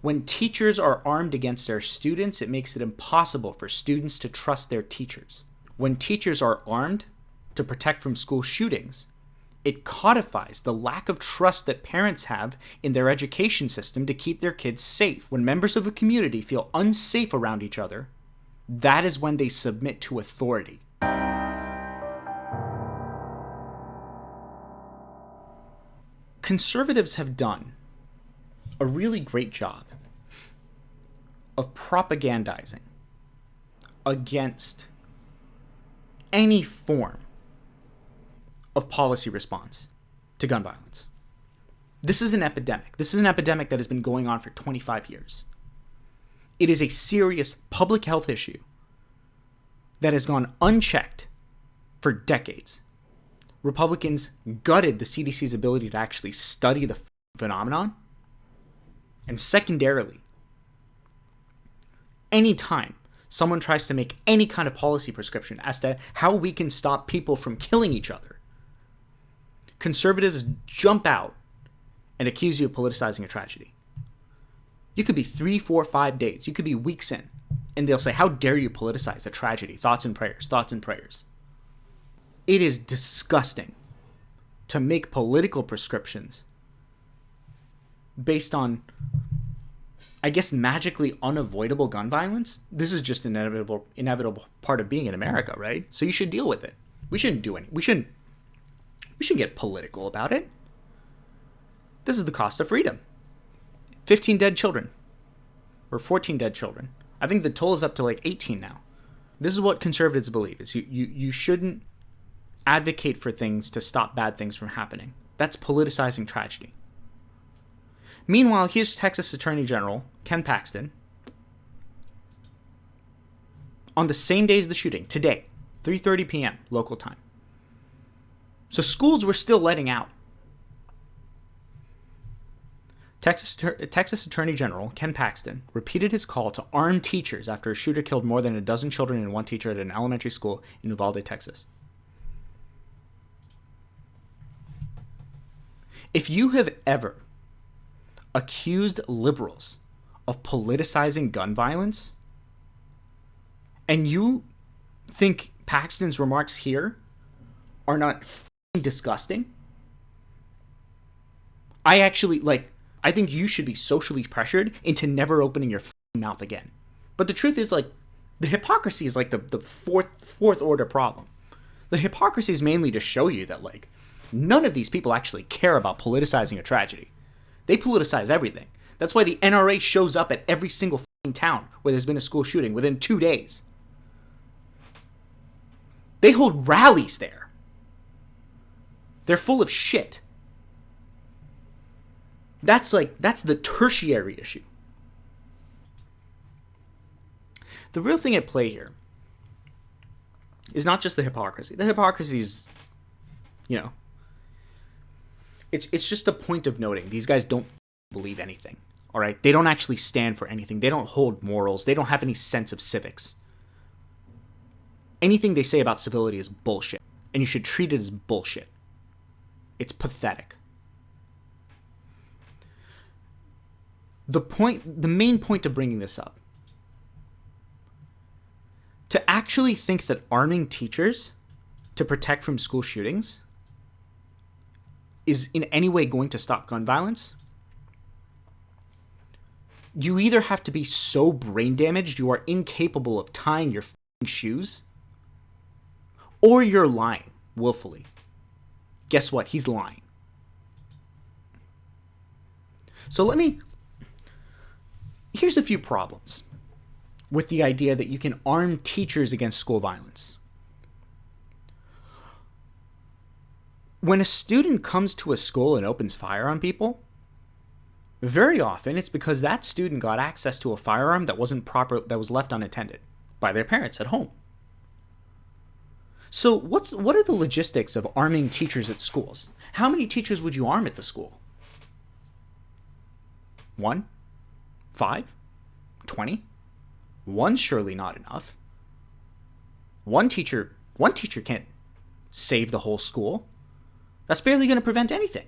When teachers are armed against their students, it makes it impossible for students to trust their teachers. When teachers are armed to protect from school shootings, it codifies the lack of trust that parents have in their education system to keep their kids safe. When members of a community feel unsafe around each other, that is when they submit to authority. Conservatives have done a really great job of propagandizing against any form of policy response to gun violence. This is an epidemic. This is an epidemic that has been going on for 25 years. It is a serious public health issue that has gone unchecked for decades. Republicans gutted the CDC's ability to actually study the phenomenon. And secondarily, anytime someone tries to make any kind of policy prescription as to how we can stop people from killing each other, conservatives jump out and accuse you of politicizing a tragedy. You could be 3, 4, 5 days. You could be weeks in. And they'll say, how dare you politicize a tragedy? Thoughts and prayers, thoughts and prayers. It is disgusting to make political prescriptions based on, I guess, magically unavoidable gun violence. This is just an inevitable part of being in America, right? So you should deal with it. We shouldn't do any. We shouldn't get political about it. This is the cost of freedom. 15 dead children. Or 14 dead children. I think the toll is up to like 18 now. This is what conservatives believe. Is you shouldn't advocate for things to stop bad things from happening. That's politicizing tragedy. Meanwhile, here's Texas Attorney General Ken Paxton on the same day as the shooting, today, 3:30 p.m. local time. So schools were still letting out. Texas Attorney General Ken Paxton repeated his call to arm teachers after a shooter killed more than a dozen children and one teacher at an elementary school in Uvalde, Texas. If you have ever accused liberals of politicizing gun violence, and you think Paxton's remarks here are not f***ing disgusting, I think you should be socially pressured into never opening your f***ing mouth again. But the truth is, like, the hypocrisy is like the fourth order problem. The hypocrisy is mainly to show you that, like, none of these people actually care about politicizing a tragedy. They politicize everything. That's why the NRA shows up at every single f***ing town where there's been a school shooting within 2 days. They hold rallies there. They're full of shit. That's the tertiary issue. The real thing at play here is not just the hypocrisy. The hypocrisy is, it's just a point of noting. These guys don't believe anything, all right? They don't actually stand for anything. They don't hold morals. They don't have any sense of civics. Anything they say about civility is bullshit, and you should treat it as bullshit. It's pathetic. The main point of bringing this up, to actually think that arming teachers to protect from school shootings is in any way going to stop gun violence, you either have to be so brain damaged you are incapable of tying your shoes, or you're lying willfully. Guess what? He's lying. So here's a few problems with the idea that you can arm teachers against school violence. When a student comes to a school and opens fire on people, very often it's because that student got access to a firearm that was left unattended by their parents at home. So what are the logistics of arming teachers at schools? How many teachers would you arm at the school? 1? 5? 20? One's surely not enough. One teacher can't save the whole school. That's barely going to prevent anything.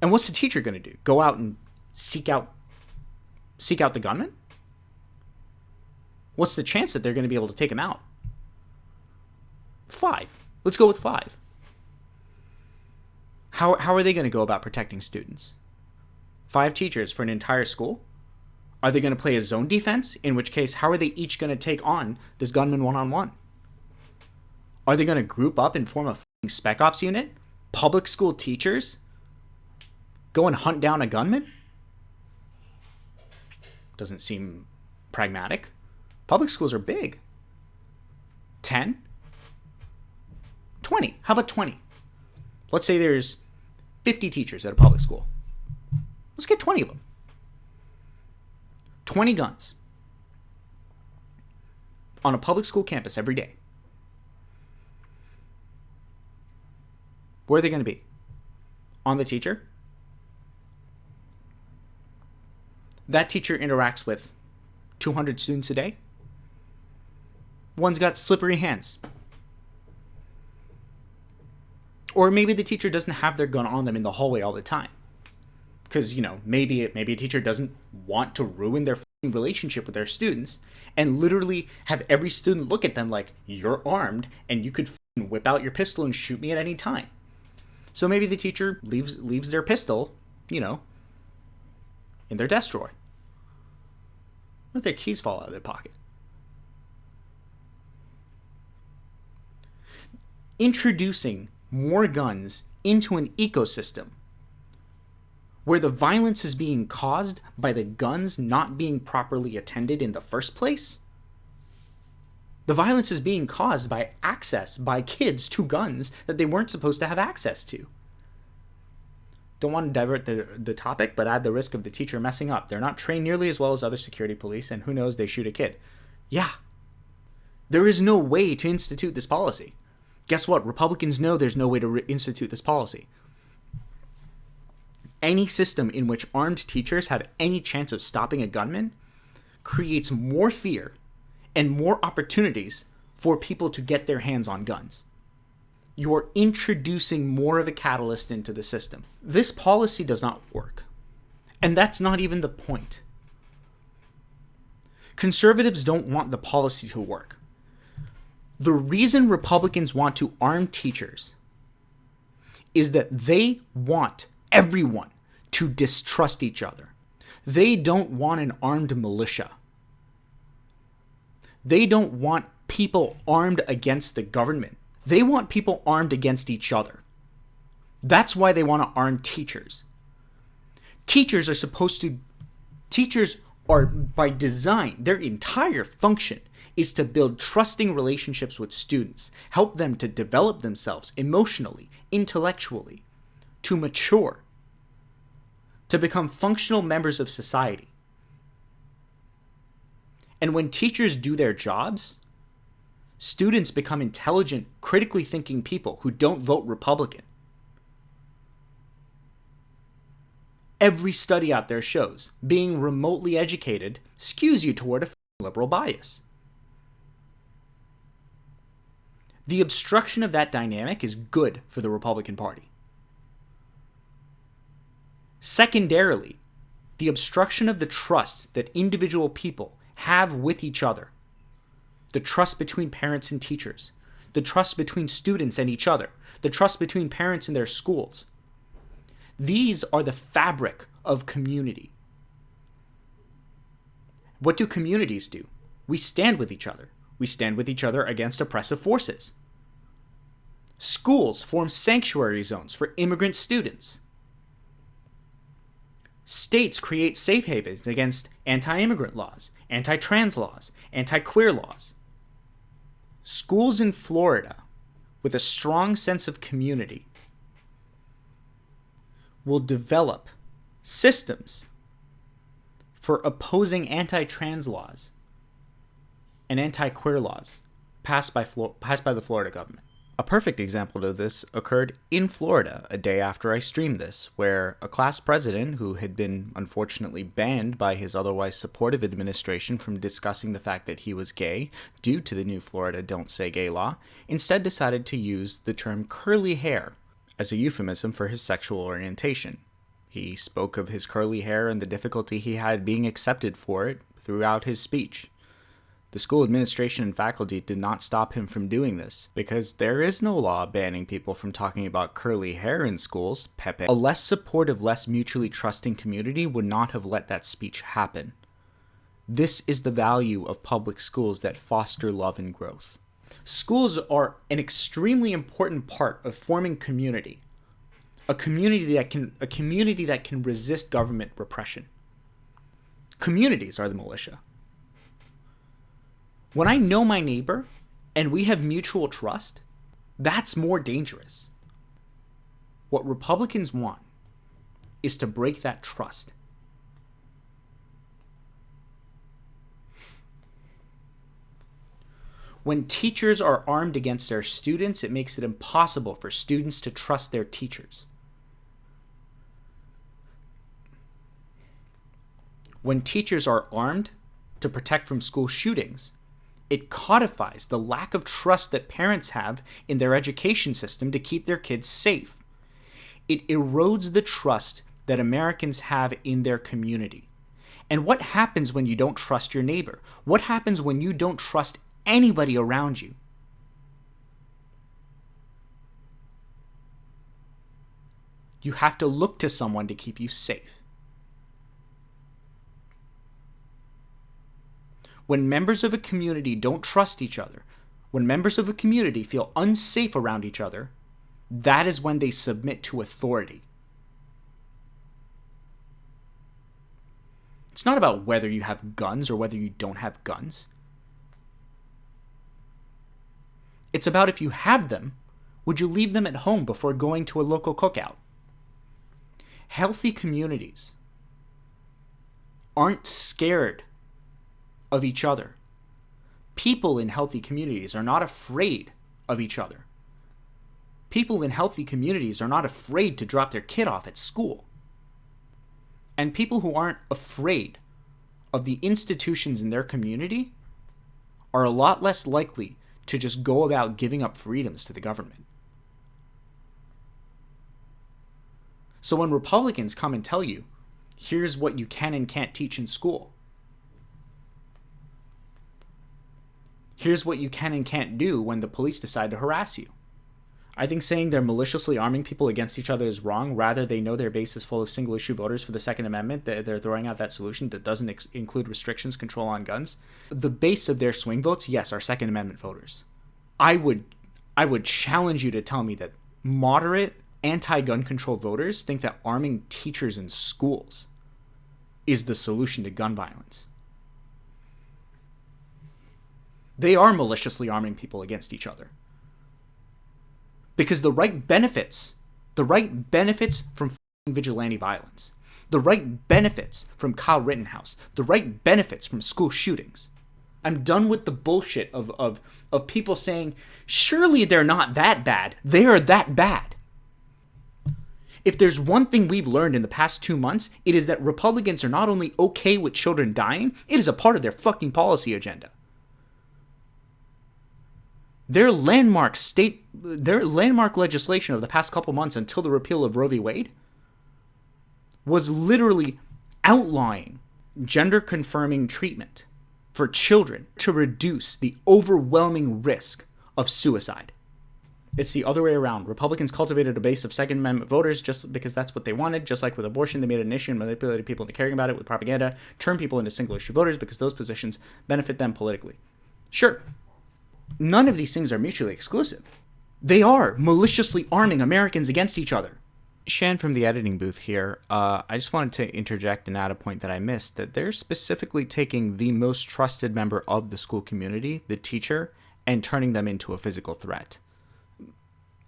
And what's the teacher going to do? Go out and seek out seek out the gunman? What's the chance that they're going to be able to take him out? 5. Let's go with 5. How are they going to go about protecting students? 5 teachers for an entire school? Are they going to play a zone defense? In which case, how are they each going to take on this gunman one-on-one? Are they going to group up and form a spec ops unit? Public school teachers go and hunt down a gunman? Doesn't seem pragmatic. Public schools are big. 10? 20. How about 20? Let's say there's 50 teachers at a public school. Let's get 20 of them. 20 guns on a public school campus every day. Where are they going to be? On the teacher? That teacher interacts with 200 students a day. One's got slippery hands. Or maybe the teacher doesn't have their gun on them in the hallway all the time. Because, maybe a teacher doesn't want to ruin their relationship with their students and literally have every student look at them like, you're armed and you could whip out your pistol and shoot me at any time. So maybe the teacher leaves their pistol, in their desk drawer. What if their keys fall out of their pocket? Introducing more guns into an ecosystem where the violence is being caused by the guns not being properly attended in the first place. The violence is being caused by access by kids to guns that they weren't supposed to have access to. Don't want to divert the topic, but at the risk of the teacher messing up. They're not trained nearly as well as other security police, and who knows, they shoot a kid. Yeah. There is no way to institute this policy. Guess what? Republicans know there's no way to institute this policy. Any system in which armed teachers have any chance of stopping a gunman creates more fear and more opportunities for people to get their hands on guns. You're introducing more of a catalyst into the system. This policy does not work. And that's not even the point. Conservatives don't want the policy to work. The reason Republicans want to arm teachers is that they want everyone to distrust each other. They don't want an armed militia. They don't want people armed against the government. They want people armed against each other. That's why they want to arm teachers. Teachers are by design, their entire function is to build trusting relationships with students, help them to develop themselves emotionally, intellectually, to mature, to become functional members of society. And when teachers do their jobs, students become intelligent, critically thinking people who don't vote Republican. Every study out there shows being remotely educated skews you toward a liberal bias. The obstruction of that dynamic is good for the Republican Party. Secondarily, the obstruction of the trust that individual people have with each other, the trust between parents and teachers, the trust between students and each other, the trust between parents and their schools. These are the fabric of community. What do communities do? We stand with each other. We stand with each other against oppressive forces. Schools form sanctuary zones for immigrant students. States create safe havens against anti-immigrant laws, anti-trans laws, anti-queer laws. Schools in Florida, with a strong sense of community, will develop systems for opposing anti-trans laws and anti-queer laws passed by the Florida government. A perfect example of this occurred in Florida a day after I streamed this, where a class president who had been unfortunately banned by his otherwise supportive administration from discussing the fact that he was gay due to the new Florida Don't Say Gay law, instead decided to use the term curly hair as a euphemism for his sexual orientation. He spoke of his curly hair and the difficulty he had being accepted for it throughout his speech. The school administration and faculty did not stop him from doing this, because there is no law banning people from talking about curly hair in schools, Pepe. A less supportive, less mutually trusting community would not have let that speech happen. This is the value of public schools that foster love and growth. Schools are an extremely important part of forming community. A community that can resist government repression. Communities are the militia. When I know my neighbor and we have mutual trust, that's more dangerous. What Republicans want is to break that trust. When teachers are armed against their students, it makes it impossible for students to trust their teachers. When teachers are armed to protect from school shootings, it codifies the lack of trust that parents have in their education system to keep their kids safe. It erodes the trust that Americans have in their community. And what happens when you don't trust your neighbor? What happens when you don't trust anybody around you? You have to look to someone to keep you safe. When members of a community don't trust each other, when members of a community feel unsafe around each other, that is when they submit to authority. It's not about whether you have guns or whether you don't have guns. It's about, if you have them, would you leave them at home before going to a local cookout? Healthy communities aren't scared of each other. People in healthy communities are not afraid of each other. People in healthy communities are not afraid to drop their kid off at school. And people who aren't afraid of the institutions in their community are a lot less likely to just go about giving up freedoms to the government. So when Republicans come and tell you, here's what you can and can't teach in school, here's what you can and can't do when the police decide to harass you, I think saying they're maliciously arming people against each other is wrong. Rather, they know their base is full of single-issue voters for the Second Amendment. They're throwing out that solution that doesn't include restrictions, control on guns. The base of their swing votes, yes, are Second Amendment voters. I would challenge you to tell me that moderate anti-gun control voters think that arming teachers in schools is the solution to gun violence. They are maliciously arming people against each other. Because the right benefits from vigilante violence, the right benefits from Kyle Rittenhouse, the right benefits from school shootings. I'm done with the bullshit of people saying, surely they're not that bad. They are that bad. If there's one thing we've learned in the past 2 months, it is that Republicans are not only okay with children dying, it is a part of their fucking policy agenda. Their landmark legislation of the past couple months until the repeal of Roe v. Wade was literally outlawing gender-confirming treatment for children to reduce the overwhelming risk of suicide. It's the other way around. Republicans cultivated a base of Second Amendment voters just because that's what they wanted. Just like with abortion, they made it an issue and manipulated people into caring about it with propaganda, turned people into single-issue voters because those positions benefit them politically. Sure. None of these things are mutually exclusive. They are maliciously arming Americans against each other. Shan from the editing booth here. I just wanted to interject and add a point that I missed, that they're specifically taking the most trusted member of the school community, the teacher, and turning them into a physical threat.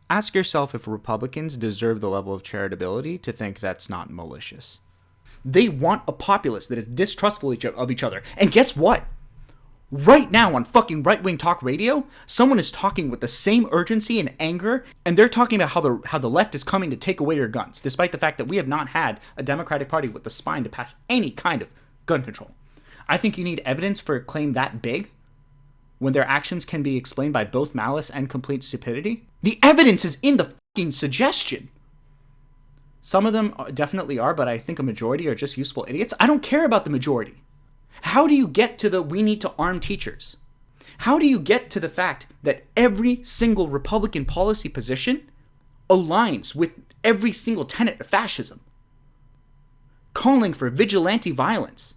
Ask yourself if Republicans deserve the level of charitability to think that's not malicious. They want a populace that is distrustful of each other. And guess what? Right now on fucking right-wing talk radio, someone is talking with the same urgency and anger, and they're talking about how the left is coming to take away your guns, despite the fact that we have not had a Democratic Party with the spine to pass any kind of gun control. I think you need evidence for a claim that big, when their actions can be explained by both malice and complete stupidity. The evidence is in the fucking suggestion. Some of them definitely are, but I think a majority are just useful idiots. I don't care about the majority. How do you get to the we need to arm teachers? How do you get to the fact that every single Republican policy position aligns with every single tenet of fascism? Calling for vigilante violence.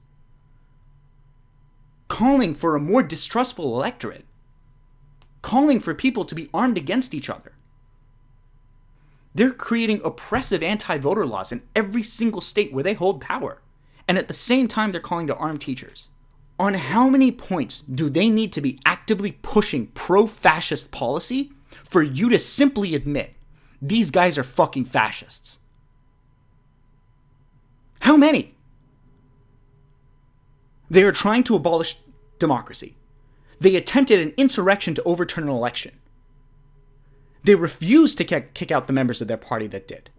Calling for a more distrustful electorate. Calling for people to be armed against each other. They're creating oppressive anti-voter laws in every single state where they hold power. And at the same time, they're calling to arm teachers. On how many points do they need to be actively pushing pro-fascist policy for you to simply admit these guys are fucking fascists? How many? They are trying to abolish democracy. They attempted an insurrection to overturn an election. They refused to kick out the members of their party that did.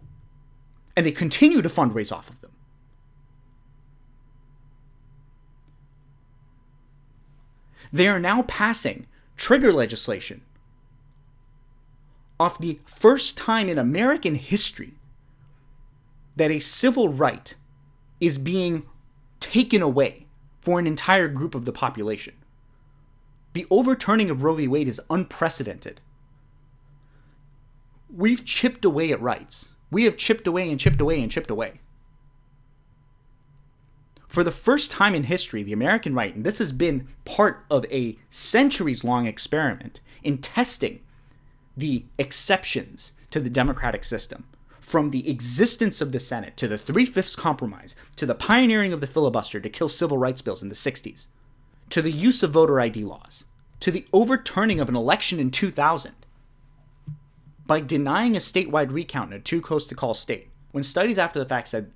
And they continue to fundraise off of them. They are now passing trigger legislation off the first time in American history that a civil right is being taken away for an entire group of the population. The overturning of Roe v. Wade is unprecedented. We've chipped away at rights. We have chipped away and chipped away and chipped away. For the first time in history, the American right, and this has been part of a centuries-long experiment in testing the exceptions to the democratic system, from the existence of the Senate to the Three-Fifths Compromise, to the pioneering of the filibuster to kill civil rights bills in the 60s, to the use of voter ID laws, to the overturning of an election in 2000, by denying a statewide recount in a two-coast-to-call state, when studies after the fact said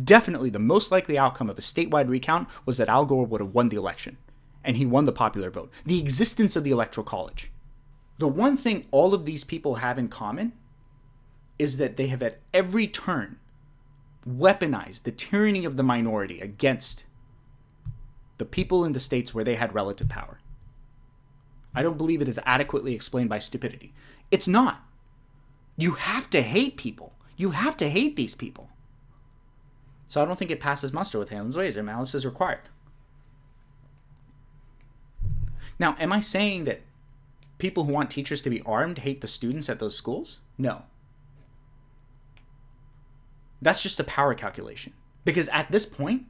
definitely the most likely outcome of a statewide recount was that Al Gore would have won the election, and he won the popular vote. The existence of the Electoral College. The one thing all of these people have in common is that they have at every turn weaponized the tyranny of the minority against the people in the states where they had relative power. I don't believe it is adequately explained by stupidity. It's not. You have to hate people. You have to hate these people. So I don't think it passes muster with Halen's laser. Malice is required. Now, am I saying that people who want teachers to be armed hate the students at those schools? No. That's just a power calculation. Because at this point,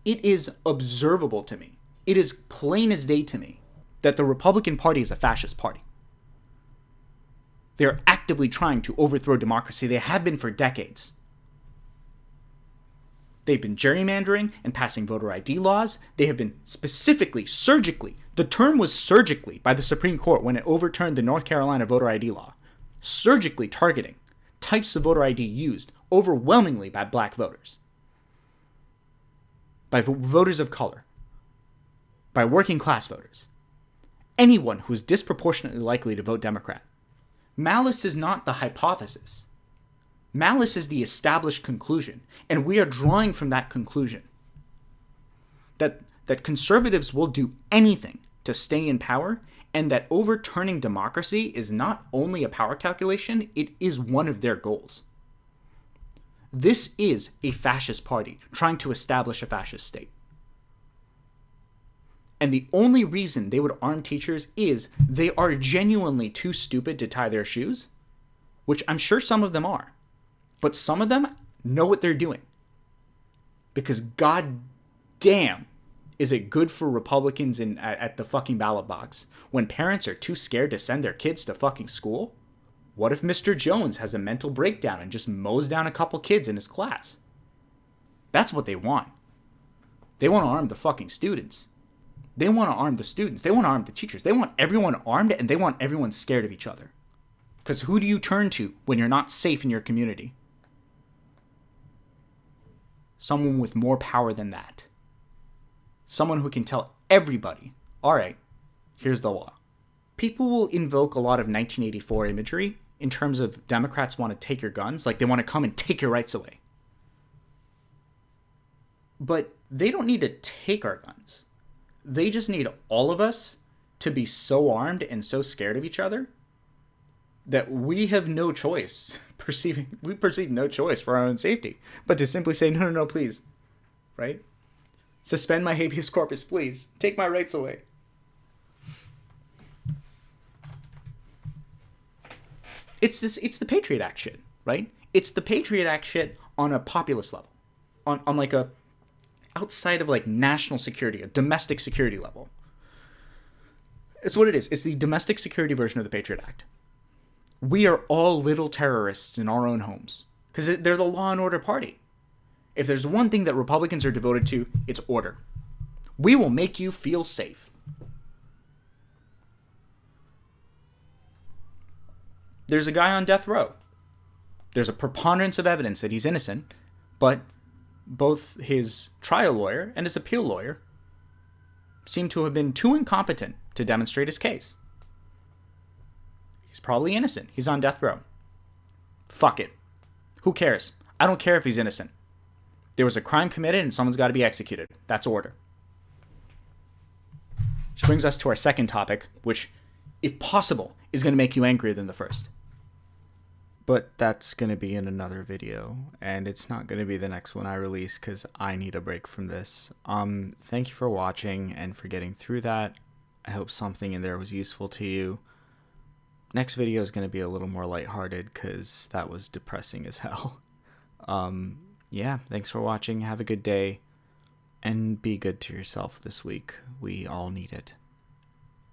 it is observable to me. It is plain as day to me that the Republican Party is a fascist party. They are actively trying to overthrow democracy. They have been for decades. They've been gerrymandering and passing voter ID laws. They have been specifically, surgically, the term was surgically by the Supreme Court when it overturned the North Carolina voter ID law, surgically targeting types of voter ID used overwhelmingly by black voters, by voters of color, by working class voters, anyone who is disproportionately likely to vote Democrat. Malice is not the hypothesis. Malice is the established conclusion, and we are drawing from that conclusion that conservatives will do anything to stay in power, and that overturning democracy is not only a power calculation, it is one of their goals. This is a fascist party trying to establish a fascist state. And the only reason they would arm teachers is they are genuinely too stupid to tie their shoes, which I'm sure some of them are. But some of them know what they're doing. Because god damn, is it good for Republicans at the fucking ballot box when parents are too scared to send their kids to fucking school? What if Mr. Jones has a mental breakdown and just mows down a couple kids in his class? That's what they want. They want to arm the fucking students. They want to arm the students. They want to arm the teachers. They want everyone armed, and they want everyone scared of each other. Because who do you turn to when you're not safe in your community? Someone with more power than that. Someone who can tell everybody, all right, here's the law. People will invoke a lot of 1984 imagery in terms of Democrats want to take your guns, like they want to come and take your rights away. But they don't need to take our guns. They just need all of us to be so armed and so scared of each other that we have no choice we perceive no choice for our own safety, but to simply say, no, no, no, please, right? Suspend my habeas corpus, please. Take my rights away. It's the Patriot Act shit, right? It's the Patriot Act shit on a populist level, on like a outside of like national security, a domestic security level. It's what it is. It's the domestic security version of the Patriot Act. We are all little terrorists in our own homes because they're the law and order party. If there's one thing that Republicans are devoted to, it's order. We will make you feel safe. There's a guy on death row. There's a preponderance of evidence that he's innocent, but both his trial lawyer and his appeal lawyer seem to have been too incompetent to demonstrate his case. He's probably innocent. He's on death row. Fuck it. Who cares? I don't care if he's innocent. There was a crime committed and someone's got to be executed. That's order. Which brings us to our second topic, which, if possible, is going to make you angrier than the first. But that's going to be in another video, and it's not going to be the next one I release because I need a break from this. Thank you for watching and for getting through that. I hope something in there was useful to you. Next video is going to be a little more lighthearted because that was depressing as hell. Yeah, thanks for watching. Have a good day, and be good to yourself this week. We all need it.